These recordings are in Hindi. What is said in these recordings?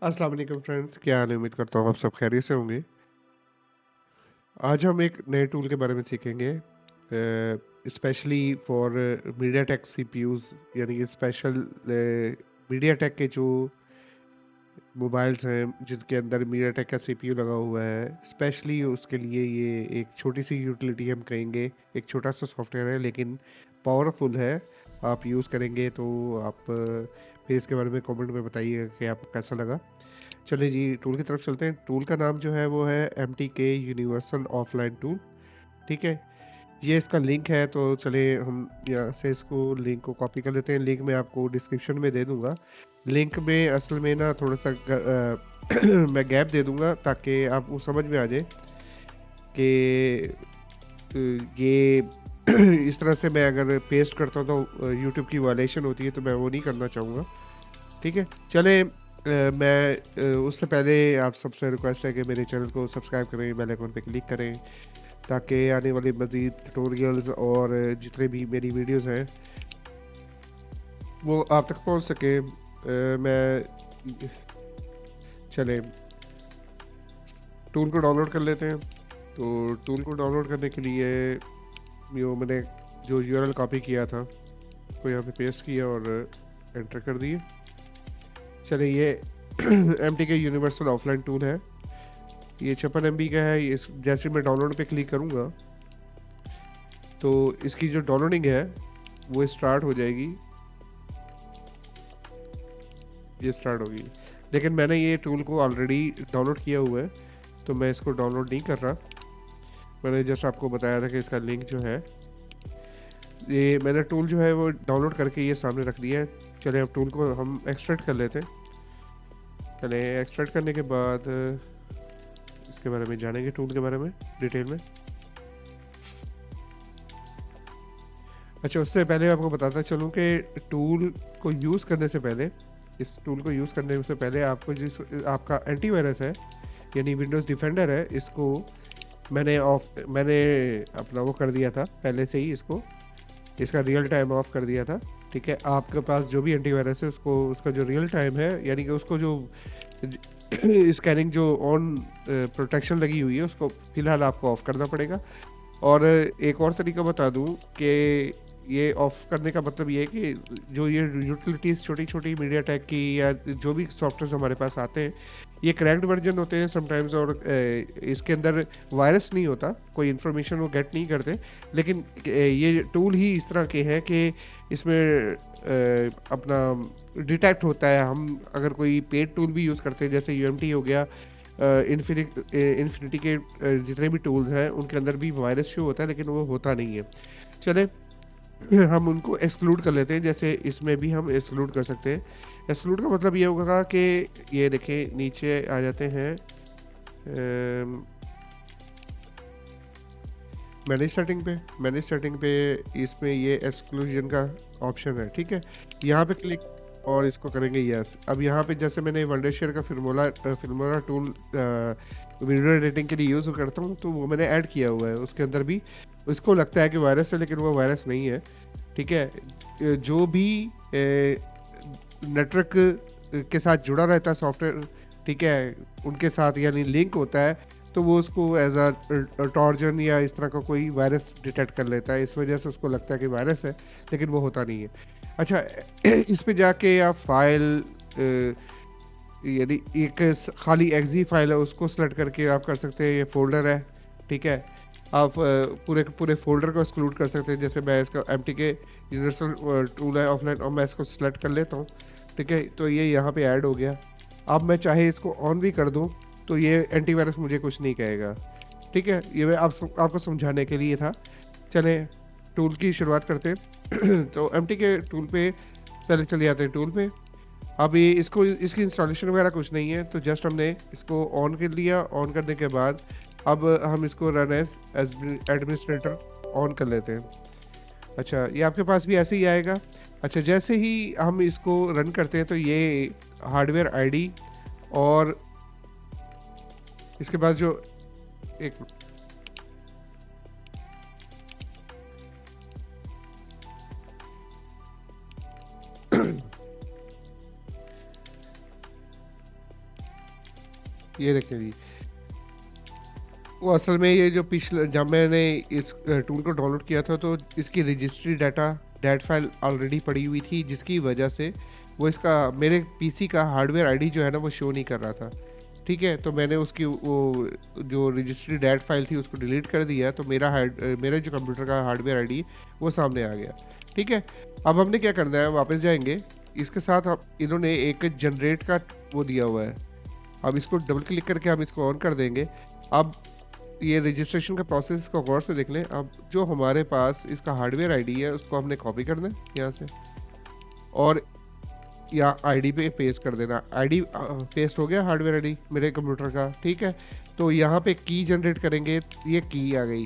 अस्सलाम वालेकुम फ्रेंड्स, क्या हाल है? उम्मीद करता हूँ आप सब खैरियत से होंगे। आज हम एक नए टूल के बारे में सीखेंगे, स्पेशली फॉर मीडियाटेक सीपीयूज़, यानी कि स्पेशल मीडियाटेक के जो मोबाइल्स हैं जिनके अंदर मीडियाटेक का सीपीयू लगा हुआ है, स्पेशली उसके लिए ये एक छोटी सी यूटिलिटी हम कहेंगे। एक छोटा सा सॉफ्टवेयर है लेकिन पावरफुल है। आप यूज़ करेंगे तो आप फिर इसके बारे में कमेंट में बताइएगा कि आपको कैसा लगा। चलिए जी, टूल की तरफ चलते हैं। टूल का नाम जो है वो है MTK यूनिवर्सल ऑफलाइन टूल। ठीक है, ये इसका लिंक है, तो चलिए हम यहाँ से इसको लिंक को कॉपी कर लेते हैं। लिंक मैं आपको डिस्क्रिप्शन में दे दूंगा। लिंक में असल में ना थोड़ा सा मैं गैप दे दूंगा ताकि आपको समझ में आ जाए कि ये इस तरह से मैं अगर पेस्ट करता हूँ तो यूट्यूब की वायलेशन होती है, तो मैं वो नहीं करना चाहूँगा। ठीक है, चले उससे पहले आप सबसे रिक्वेस्ट है कि मेरे चैनल को सब्सक्राइब करें, बेल आइकन पे क्लिक करें ताकि आने वाले मज़ीद ट्यूटोरियल्स और जितने भी मेरी वीडियोस हैं वो आप तक पहुंच सके। मैं चलें टूल को डाउनलोड कर लेते हैं। तो टूल को डाउनलोड करने के लिए मैंने जो यूआरएल कॉपी किया था वो यहाँ पे पेस्ट किया और एंटर कर दिए। चलिए, ये MTK यूनिवर्सल ऑफलाइन टूल है। ये 56 MB का है। ये जैसे मैं डाउनलोड पे क्लिक करूँगा तो इसकी जो डाउनलोडिंग है वो स्टार्ट हो जाएगी। ये स्टार्ट होगी, लेकिन मैंने ये टूल को ऑलरेडी डाउनलोड किया हुआ है तो मैं इसको डाउनलोड नहीं कर रहा। मैंने जस्ट आपको बताया था कि इसका लिंक जो है, ये मैंने टूल जो है वो डाउनलोड करके ये सामने रख दिया है। चलिए अब टूल को हम एक्सट्रैक्ट कर लेते हैं। चलिए, एक्सट्रैक्ट करने के बाद इसके बारे में जानेंगे, टूल के बारे में डिटेल में। अच्छा, उससे पहले आपको बताता चलूँ कि टूल को यूज़ करने से पहले, इस टूल को यूज़ करने से पहले आपको जिस आपका एंटीवायरस है यानी विंडोज़ डिफेंडर है, इसको मैंने अपना वो कर दिया था पहले से ही। इसका रियल टाइम ऑफ कर दिया था। ठीक है, आपके पास जो भी एंटीवायरस है उसका जो रियल टाइम है, यानी कि उसको जो स्कैनिंग जो ऑन प्रोटेक्शन लगी हुई है, उसको फ़िलहाल आपको ऑफ़ करना पड़ेगा। और एक और तरीका बता दूं कि ये ऑफ़ करने का मतलब ये है कि जो ये यूटिलिटीज़ छोटी-छोटी मीडियाटेक की या जो भी सॉफ्टवेयर्स हमारे पास आते हैं, ये क्रैक्ड वर्जन होते हैं समटाइम्स, और इसके अंदर वायरस नहीं होता, कोई इन्फॉर्मेशन वो गेट नहीं करते। लेकिन ये टूल ही इस तरह के हैं कि इसमें अपना डिटेक्ट होता है। हम अगर कोई पेड टूल भी यूज़ करते हैं, जैसे UMT हो गया, इन्फिनिटी के जितने भी टूल्स हैं उनके अंदर भी वायरस शो होता है, लेकिन वो होता नहीं है। चले हम उनको एक्सक्लूड कर लेते हैं, जैसे इसमें भी हम एक्सक्लूड कर सकते हैं। एक्सक्लूड का मतलब ये होगा कि ये देखें, नीचे आ जाते हैं, मैनेज सेटिंग पे इसमें ये एक्सक्लूजन का ऑप्शन है। ठीक है, यहाँ पे क्लिक और इसको करेंगे यस। अब यहाँ पे जैसे मैंने वंडरशेयर का फिल्मोरा टूल वीडियो एडिटिंग के लिए यूज़ करता हूँ, तो वो मैंने ऐड किया हुआ है। उसके अंदर भी उसको लगता है कि वायरस है, लेकिन वो वायरस नहीं है। ठीक है, जो भी नेटवर्क के साथ जुड़ा रहता है सॉफ्टवेयर, ठीक है, उनके साथ यानी लिंक होता है, तो वो उसको एज अ टॉर्जन या इस तरह का कोई वायरस डिटेक्ट कर लेता है। इस वजह से उसको लगता है कि वायरस है, लेकिन वो होता नहीं है। अच्छा, इस पे जाके आप फाइल यानी एक खाली एक्जी फाइल है, उसको सेलेक्ट करके आप कर सकते हैं ये फोल्डर है। ठीक है, आप पूरे फोल्डर को एक्सक्लूड कर सकते हैं। जैसे मैं इसका MTK यूनिवर्सल टूल है ऑफलाइन, और मैं इसको सेलेक्ट कर लेता हूँ। ठीक है, तो ये यहाँ पे ऐड हो गया। अब मैं चाहे इसको ऑन भी कर दूँ तो ये एंटीवायरस मुझे कुछ नहीं कहेगा। ठीक है, ये मैं आपको समझाने के लिए था। चलें टूल की शुरुआत करते हैं। तो MTK टूल पे पहले चले जाते हैं टूल पे। अब ये इसकी इंस्टॉलेशन वगैरह कुछ नहीं है, तो जस्ट हमने इसको ऑन कर लिया। ऑन करने के बाद अब हम इसको रन एज एडमिनिस्ट्रेटर ऑन कर लेते हैं। अच्छा, ये आपके पास भी ऐसे ही आएगा। अच्छा, जैसे ही हम इसको रन करते हैं तो ये हार्डवेयर आईडी और इसके बाद जो एक ये देखिए जी, वो असल में ये जो पिछले जब मैंने इस टूल को डाउनलोड किया था तो इसकी registry data that file already पड़ी हुई थी, जिसकी वजह से वो इसका मेरे पीसी का हार्डवेयर आईडी जो है ना वो शो नहीं कर रहा था। ठीक है, तो मैंने उसकी वो जो रजिस्ट्री डैट फाइल थी उसको डिलीट कर दिया, तो मेरा जो कंप्यूटर का हार्डवेयर आईडी वो सामने आ गया। ठीक है, अब हमने क्या करना है, वापस जाएंगे। इसके साथ अब इन्होंने एक जनरेट का वो दिया हुआ है, अब इसको डबल क्लिक करके हम इसको ऑन कर देंगे। अब ये रजिस्ट्रेशन का प्रोसेस को गौर से देख लें। अब जो हमारे पास इसका हार्डवेयर आईडी है उसको हमने कॉपी करना है यहाँ से और या आईडी पे पेस्ट कर देना। आईडी पेस्ट हो गया हार्डवेयर आईडी मेरे कंप्यूटर का। ठीक है, तो यहाँ पे की जनरेट करेंगे, ये की आ गई।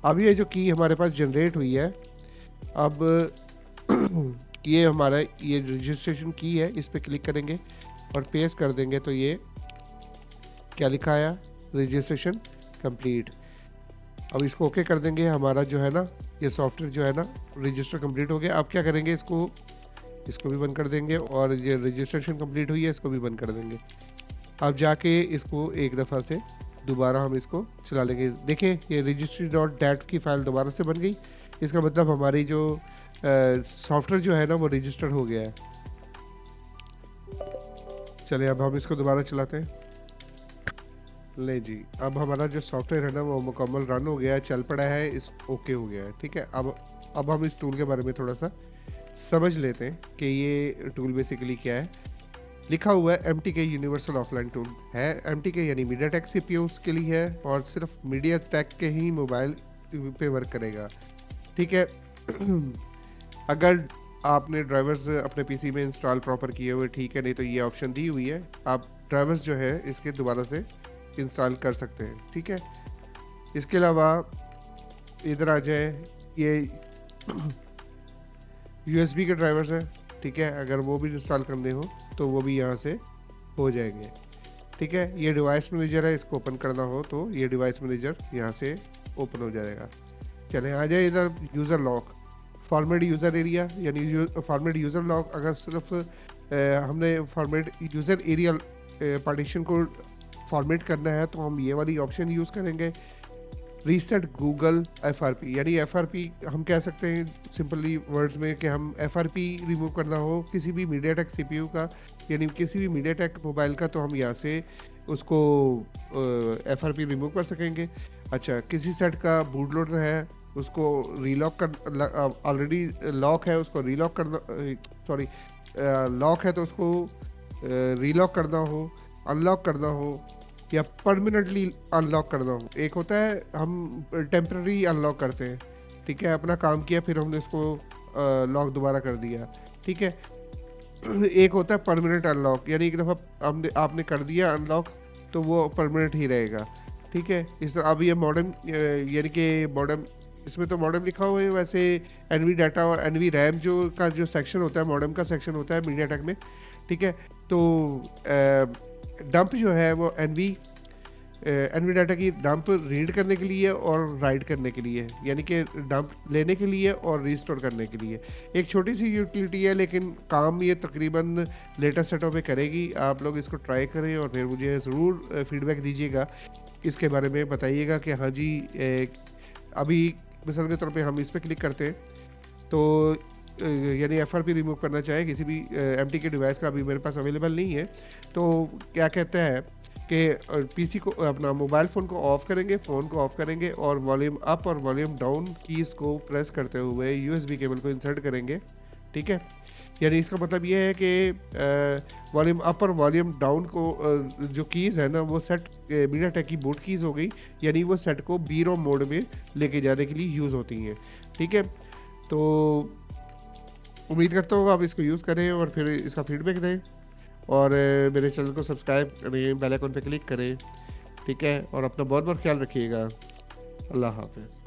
अब ये जो की हमारे पास जनरेट हुई है, अब ये हमारा ये रजिस्ट्रेशन की है, इस पर क्लिक करेंगे और पेस्ट कर देंगे तो ये क्या लिखा आया, रजिस्ट्रेशन कंप्लीट। अब इसको ओके कर देंगे। हमारा जो है ना ये सॉफ्टवेयर जो है ना रजिस्टर कंप्लीट हो गया। अब क्या करेंगे, इसको भी बंद कर देंगे और ये रजिस्ट्रेशन कंप्लीट हुई है इसको भी बंद कर देंगे। अब जाके इसको एक दफ़ा से दोबारा हम इसको चला लेंगे। देखिए ये रजिस्ट्री डॉट डैट की फाइल दोबारा से बन गई। इसका मतलब हमारी जो सॉफ्टवेयर जो है ना वो रजिस्टर्ड हो गया है। चलिए अब हम इसको दोबारा चलाते हैं। ले जी, अब हमारा जो सॉफ्टवेयर है ना वो मुकम्मल रन हो गया है, चल पड़ा है, इस ओके हो गया है। ठीक है, अब हम इस टूल के बारे में थोड़ा सा समझ लेते हैं कि ये टूल बेसिकली क्या है। लिखा हुआ है MTK यूनिवर्सल ऑफलाइन टूल है। MTK यानी मीडियाटेक CPUs के लिए है और सिर्फ मीडियाटेक के ही मोबाइल पे वर्क करेगा। ठीक है, अगर आपने ड्राइवर्स अपने पीसी में इंस्टॉल प्रॉपर किए हुए, ठीक है, नहीं तो ये ऑप्शन दी हुई है, आप ड्राइवर्स जो है इसके दोबारा से इंस्टॉल कर सकते हैं। ठीक है, इसके अलावा इधर आ जाए, ये USB के ड्राइवर्स हैं। ठीक है, अगर वो भी इंस्टॉल करने हो तो वो भी यहाँ से हो जाएंगे। ठीक है, ये डिवाइस मैनेजर है, इसको ओपन करना हो तो ये डिवाइस मैनेजर यहाँ से ओपन हो जाएगा। चले आ जाए इधर user lock, format user area यानी फॉर्मेट यूज़र लॉक। अगर सिर्फ हमने फॉर्मेट यूज़र एरिया पार्टीशन को फॉर्मेट करना है तो हम ये वाली ऑप्शन यूज़ करेंगे, रीसेट गूगल FRP। यानी FRP हम कह सकते हैं सिंपली वर्ड्स में कि हम FRP रिमूव करना हो किसी भी मीडियाटेक CPU का, यानी किसी भी मीडियाटेक मोबाइल का, तो हम यहाँ से उसको FRP रिमूव कर सकेंगे। अच्छा, किसी सेट का बूट लोडर है उसको रीलॉक कर, ऑलरेडी लॉक है उसको रीलॉक करना, सॉरी लॉक है तो उसको रीलॉक करना हो, अनलॉक करना हो या परमानेंटली अनलॉक करना हो। एक होता है हम टेम्पररी अनलॉक करते हैं, ठीक है, अपना काम किया फिर हमने उसको लॉक दोबारा कर दिया। ठीक है, एक होता है परमानेंट अनलॉक, यानी एक दफ़ा आपने कर दिया अनलॉक तो वो परमानेंट ही रहेगा। ठीक है, इस तरह अब ये मॉडेम यानी कि मॉडेम, इसमें तो मॉडेम लिखा हुआ है, वैसे NV डाटा और NV रैम जो सेक्शन होता है, मॉडेम का सेक्शन होता है मीडियाटेक में। ठीक है, तो डंप जो है वो NV डाटा की डंप रीड करने के लिए और राइट करने के लिए, यानी कि डंप लेने के लिए और रीस्टोर करने के लिए। एक छोटी सी यूटिलिटी है लेकिन काम ये तकरीबन लेटेस्ट सेटों पे करेगी। आप लोग इसको ट्राई करें और फिर मुझे ज़रूर फीडबैक दीजिएगा, इसके बारे में बताइएगा कि हाँ जी। अभी मिसाल के तौर पे हम इस पर क्लिक करते हैं तो यानी FRP रिमूव करना चाहे किसी भी MTK डिवाइस का, अभी मेरे पास अवेलेबल नहीं है, तो क्या कहता है कि PC को, अपना मोबाइल फ़ोन को ऑफ़ करेंगे, फ़ोन को ऑफ़ करेंगे और वॉल्यूम अप और वॉल्यूम डाउन कीज़ को प्रेस करते हुए USB केबल को इंसर्ट करेंगे। ठीक है, यानी इसका मतलब ये है कि वॉल्यूम अप और वॉल्यूम डाउन को जो कीज़ है ना वो सेट मीडियाटेक की बूट कीज़ हो गई, यानी वो सेट को B-ROM मोड में लेके जाने के लिए यूज़ होती हैं। ठीक है, तो उम्मीद करता हूँ आप इसको यूज़ करें और फिर इसका फीडबैक दें और मेरे चैनल को सब्सक्राइब करें, बेल आइकन पे क्लिक करें। ठीक है, और अपना बहुत बहुत ख्याल रखिएगा। अल्लाह हाफ़िज़।